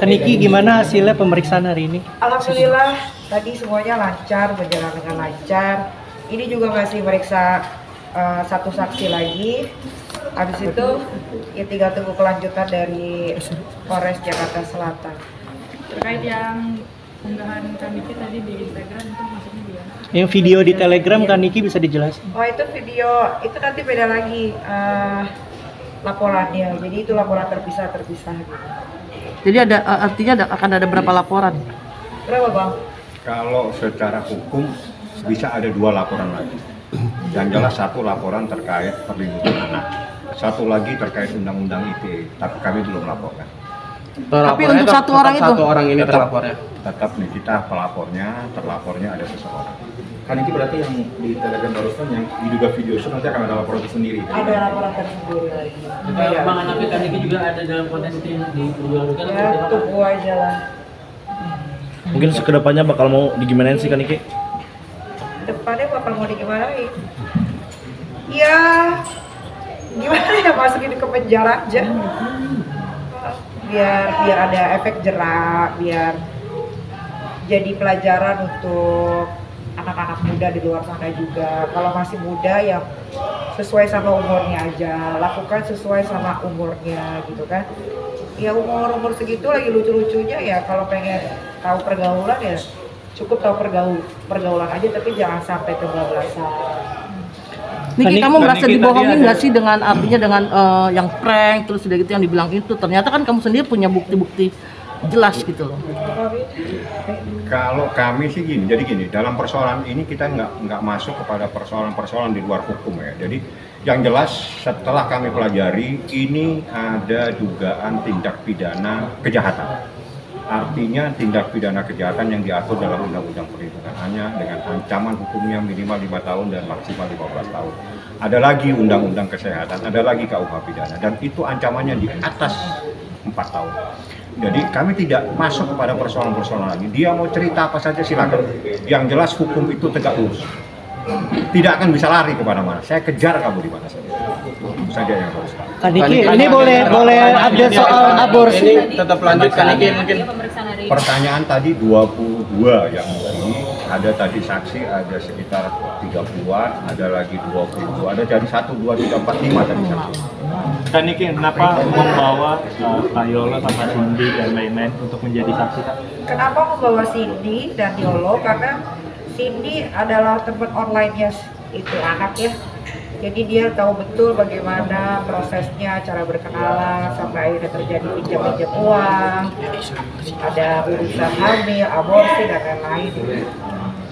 Niki, gimana hasilnya pemeriksaan hari ini? Alhamdulillah tadi semuanya lancar, berjalan dengan lancar. Ini juga masih meriksa satu saksi lagi. Habis itu ya tinggal tunggu kelanjutan dari Polres Jakarta Selatan. Terkait yang unggahan Kak Niki tadi di Instagram itu maksudnya gimana? Yang video di Telegram Kak Niki bisa dijelasin? Oh itu video, itu nanti beda lagi laporannya. Jadi itu laporan terpisah gitu. Jadi artinya akan ada berapa laporan? Berapa Bang? Kalau secara hukum bisa ada 2 laporan lagi. Yang jelas satu laporan terkait perlindungan anak, satu lagi terkait undang-undang ITE, tapi kami belum laporkan. Tapi untuk satu orang itu? Satu orang ini terlapornya? Tetap nih kita terlapornya ada seseorang. Kan ini berarti yang di Telegram barusan yang diduga video shoot nanti akan ada laporan tersendiri. Ada laporan tersendiri lagi. Bang Hanafi Kak Niki juga ada dalam konten tim di perjuangan. Ya tunggu aja lah. Mungkin kedepannya bakal mau digimanain sih Kak Niki? Depannya bakal mau digimanain? Ya gimana ya, masukin ke penjara aja. Biar ada efek jerak, biar jadi pelajaran untuk anak-anak muda di luar sana juga. Kalau masih muda ya sesuai sama umurnya aja, lakukan sesuai sama umurnya gitu kan. Ya umur segitu lagi lucu-lucunya ya, kalau pengen tahu pergaulan ya cukup tahu pergaulan aja, tapi jangan sampai kebablasan. Niki, kamu merasa dibohongin nggak sih dengan artinya dengan yang prank terus udah gitu yang dibilang itu? Ternyata kan kamu sendiri punya bukti-bukti jelas gitu loh. Kalau kami sih gini, jadi gini, dalam persoalan ini kita nggak masuk kepada persoalan-persoalan di luar hukum ya. Jadi yang jelas setelah kami pelajari ini ada dugaan tindak pidana kejahatan. Artinya tindak pidana kejahatan yang diatur dalam Undang-Undang Perlindungan Anak dengan ancaman hukumnya minimal 5 tahun dan maksimal 15 tahun. Ada lagi Undang-Undang Kesehatan, ada lagi KUH pidana, dan itu ancamannya di atas 4 tahun. Jadi kami tidak masuk kepada persoalan-persoalan lagi. Dia mau cerita apa saja silakan. Yang jelas hukum itu tegak lurus. Tidak akan bisa lari kemana-mana. Saya kejar kamu di mana saja. Itu saja yang harus tahu. Kak Niki, ini boleh update soal aborsi? Tetap lanjut Kak Niki mungkin. Pertanyaan tadi 22 yang ini, ada tadi saksi ada sekitar 30-an, ada lagi 20, ada jadi 1, 2, 3, 4, 5 tadi saksi. Kak Niki, kenapa membawa Kak Yolo sama Cindy dan lain-lain untuk menjadi saksi Kak? Kenapa membawa Cindy dan Yolo? Karena Cindy adalah teman online-nya itu anak ya. Jadi dia tahu betul bagaimana prosesnya, cara berkenalan, sampai akhirnya terjadi pinjam-pinjam uang, ada urusan hamil, aborsi, dan lain-lain.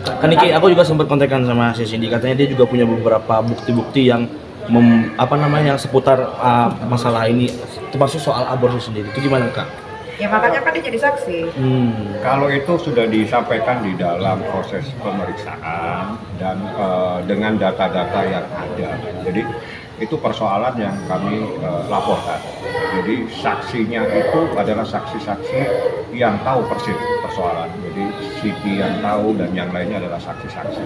Kak Niki, aku juga sempat kontekan sama si Cindy, katanya dia juga punya beberapa bukti-bukti yang yang seputar masalah ini, termasuk soal aborsi sendiri. Itu gimana Kak? Ya makanya kan dia jadi saksi. Kalau itu sudah disampaikan di dalam proses pemeriksaan dan dengan data-data yang ada. Jadi itu persoalan yang kami laporkan. Jadi saksinya itu adalah saksi-saksi yang tahu persis persoalan. Jadi Siti yang tahu dan yang lainnya adalah saksi-saksi.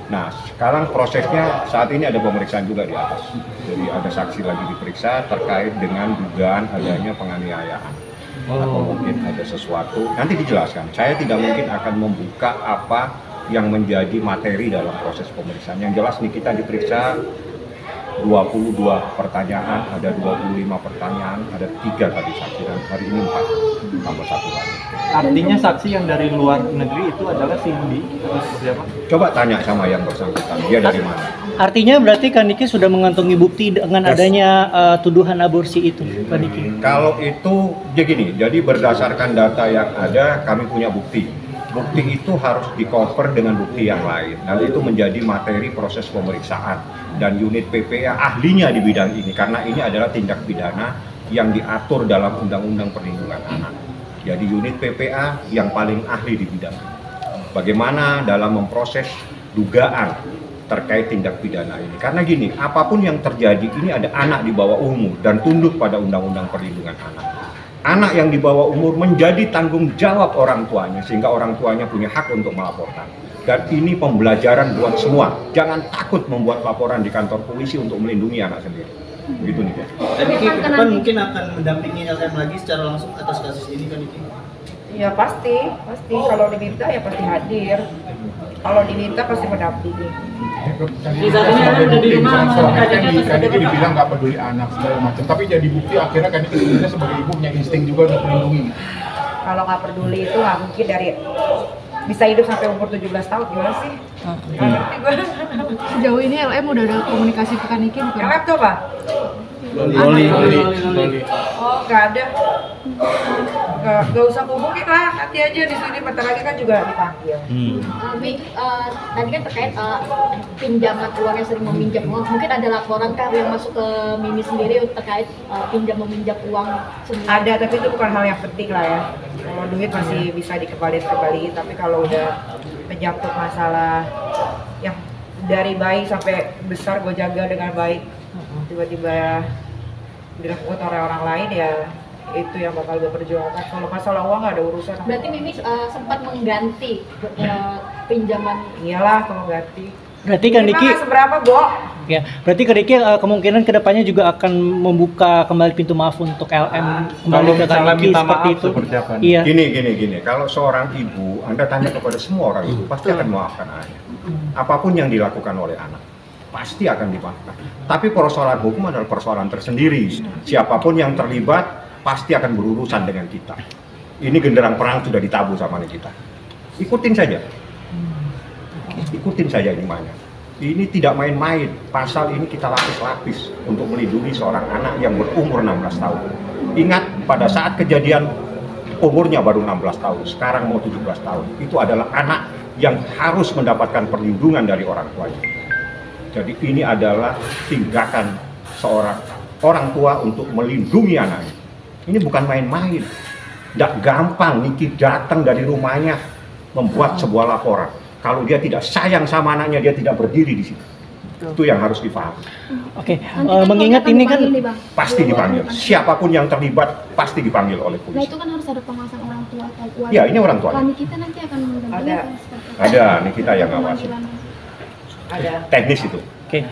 Nah, sekarang prosesnya saat ini ada pemeriksaan juga di atas. Jadi ada saksi lagi diperiksa terkait dengan dugaan adanya penganiayaan. Atau mungkin ada sesuatu, nanti dijelaskan. Saya tidak mungkin akan membuka apa yang menjadi materi dalam proses pemeriksaan. Yang jelas nih kita diperiksa 22 pertanyaan, ada 25 pertanyaan, ada 3 tadi saksi, dan hari ini 4, tambah 1 lagi. Artinya saksi yang dari luar negeri itu adalah Cindy atau seperti apa? Coba tanya sama yang bersangkutan, dia dari mana? Artinya berarti Kak Niki sudah mengantongi bukti dengan adanya tuduhan aborsi itu, Kak Niki? Kalau itu, jadi berdasarkan data yang ada, kami punya bukti. Bukti itu harus di-cover dengan bukti yang lain. Dan itu menjadi materi proses pemeriksaan. Dan unit PPA ahlinya di bidang ini, karena ini adalah tindak pidana yang diatur dalam Undang-Undang Perlindungan Anak. Jadi unit PPA yang paling ahli di bidang ini. Bagaimana dalam memproses dugaan terkait tindak pidana ini. Karena gini, apapun yang terjadi ini ada anak di bawah umur dan tunduk pada Undang-Undang Perlindungan Anak. Anak yang di bawah umur menjadi tanggung jawab orang tuanya, sehingga orang tuanya punya hak untuk melaporkan. Dan ini pembelajaran buat semua. Jangan takut membuat laporan di kantor polisi untuk melindungi anak sendiri. Begitu nih ya. Dan Niki ke depan mungkin akan mendampingi LM lagi secara langsung atas kasus ini kan Niki? Ya pasti. Kalau diminta ya pasti hadir. Kalau diminta pasti mendampingi. Kan Niki dibilang nggak peduli anak segala macam, tapi jadi bukti akhirnya kan Niki sebenarnya sebagai ibu punya insting juga untuk melindungi. Kalau nggak peduli itu nggak mungkin dari bisa hidup sampai umur 17 tahun gimana sih? Nggak ngerti gue. Sejauh ini LM udah ada komunikasi ke Kaniki bukan? LM tuh apa? Loli. Oh nggak ada. Nggak usah hubungin lah, nanti aja di sini bentar lagi kan juga dipanggil. Tadi kan terkait pinjaman uang yang sering meminjam uang, mungkin ada laporan kah yang masuk ke Mimi sendiri terkait pinjam meminjam uang sendiri? Ada, tapi itu bukan hal yang penting lah ya. Kalau duit masih bisa dikembaliin, tapi kalau udah menyangkut masalah yang dari bayi sampai besar gue jaga dengan baik, tiba-tiba dilakukan oleh orang lain ya itu yang bakal gue perjuangkan. Kalau masalah uang nggak ada urusan. Berarti Mimi sempat mengganti pinjaman? Iyalah kalau ganti. Berarti kan Niki seberapa, Bo? ya, berarti kan Niki kemungkinan kedepannya juga akan membuka kembali pintu maaf untuk LM kembali ke Niki seperti itu. Iya. Gini. Kalau seorang ibu, Anda tanya kepada semua orang ibu, pasti akan memaafkan anaknya. Apapun yang dilakukan oleh anak, pasti akan dimaafkan. Tapi persoalan hukum adalah persoalan tersendiri. Siapapun yang terlibat pasti akan berurusan dengan kita. Ini genderang perang sudah ditabuh sama kita. Ikutin saja ini mainnya. Ini tidak main-main. Pasal ini kita lapis-lapis untuk melindungi seorang anak yang berumur 16 tahun. Ingat, pada saat kejadian umurnya baru 16 tahun, sekarang mau 17 tahun. Itu adalah anak yang harus mendapatkan perlindungan dari orang tuanya. Jadi ini adalah tindakan seorang orang tua untuk melindungi anaknya. Ini bukan main-main. Tidak gampang Niki datang dari rumahnya membuat sebuah laporan. Kalau dia tidak sayang sama anaknya, dia tidak berdiri di situ. Itu yang harus dipahami. Oke, mengingat ini kan pasti dipanggil. Siapapun yang terlibat pasti dipanggil oleh polisi. Nah itu kan harus ada pengawasan orang tua. Ya, ini orang tua. Kami kita nanti akan mendampingi. Ada, ini kita yang ngawasi. Ada. Teknis itu. Oke,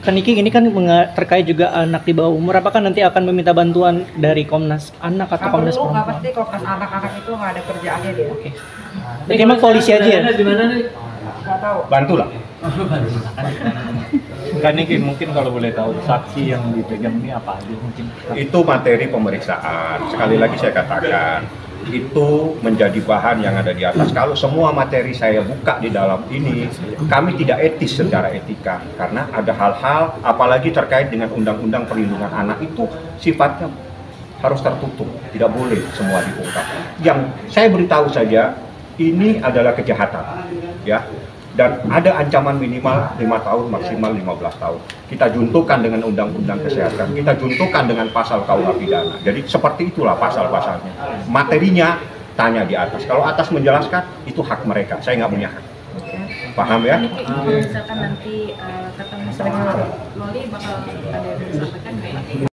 Kaniki ini kan terkait juga anak di bawah umur. Apakah nanti akan meminta bantuan dari Komnas Anak atau Komnas Perempuan? Nggak Perempuan? penting, Komnas Anak-anak itu nggak ada kerjaannya dia. Oke. Jadi emang polisi aja ya? Gimana nih? Nggak tahu. Bantulah. Kan ini mungkin kalau boleh tahu saksi yang dipegang ini apa aja mungkin? Itu materi pemeriksaan. Sekali lagi saya katakan, itu menjadi bahan yang ada di atas. Kalau semua materi saya buka di dalam ini, kami tidak etis secara etika. Karena ada hal-hal, apalagi terkait dengan Undang-Undang Perlindungan Anak itu sifatnya harus tertutup. Tidak boleh semua diungkap. Yang saya beritahu saja, ini adalah kejahatan. Ya. Dan ada ancaman minimal 5 tahun, maksimal 15 tahun. Kita juntukan dengan Undang-Undang Kesehatan, kita juntukan dengan pasal KUH pidana. Jadi seperti itulah pasal-pasalnya. Materinya tanya di atas. Kalau atas menjelaskan, itu hak mereka. Saya nggak punya hak. Paham ya? Kalau misalkan nanti ketemu sama Loli bakal ada yang disampaikan nggak?